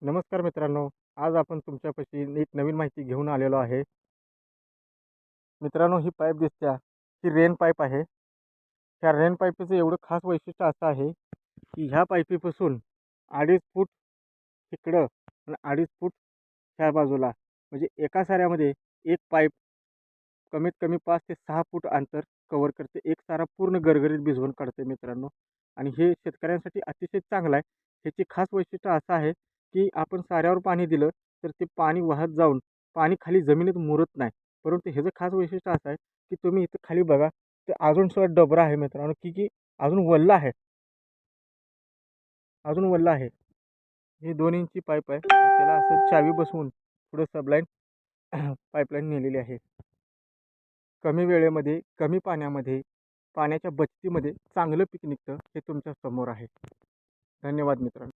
नमस्कार मित्रांनो. आज आपण तुमच्यापाशी एक नवीन माहिती घेऊन आलेलो आहे. मित्रांनो, ही पाईप दिसत्या, ही रेन पाईप आहे. ह्या रेन पाईपचं एवढं खास वैशिष्ट्य असं आहे, की ह्या पाईपीपासून 2.5 फूट इकडं आणि 2.5 फूट ह्या बाजूला म्हणजे एका साऱ्यामध्ये एक पाईप कमीत कमी 5 ते 6 फूट अंतर कव्हर करते. एक सारा पूर्ण गरगरीत भिजवून काढते मित्रांनो. आणि हे शेतकऱ्यांसाठी अतिशय चांगलं आहे. ह्याची खास वैशिष्ट्य असं आहे, की आपण साऱ्यावर पाणी दिलं तर ते पाणी वाहत जाऊन पाणी खाली जमिनीत मुरत नाही. परंतु ह्याचं खास वैशिष्ट्य असं आहे, की तुम्ही इथं खाली बघा, तर अजून सुद्धा डबरा आहे मित्रांनो, की अजून वल्ला आहे, अजून वल्ला आहे. ही 2 इंची पाईप आहे. त्याला असं चावी बसवून पुढं सबलाईन पाईपलाईन नेलेली आहे. कमी वेळेमध्ये, कमी पाण्यामध्ये, पाण्याच्या बचतीमध्ये चांगलं पीक निघतं हे तुमच्या समोर आहे. धन्यवाद मित्रांनो.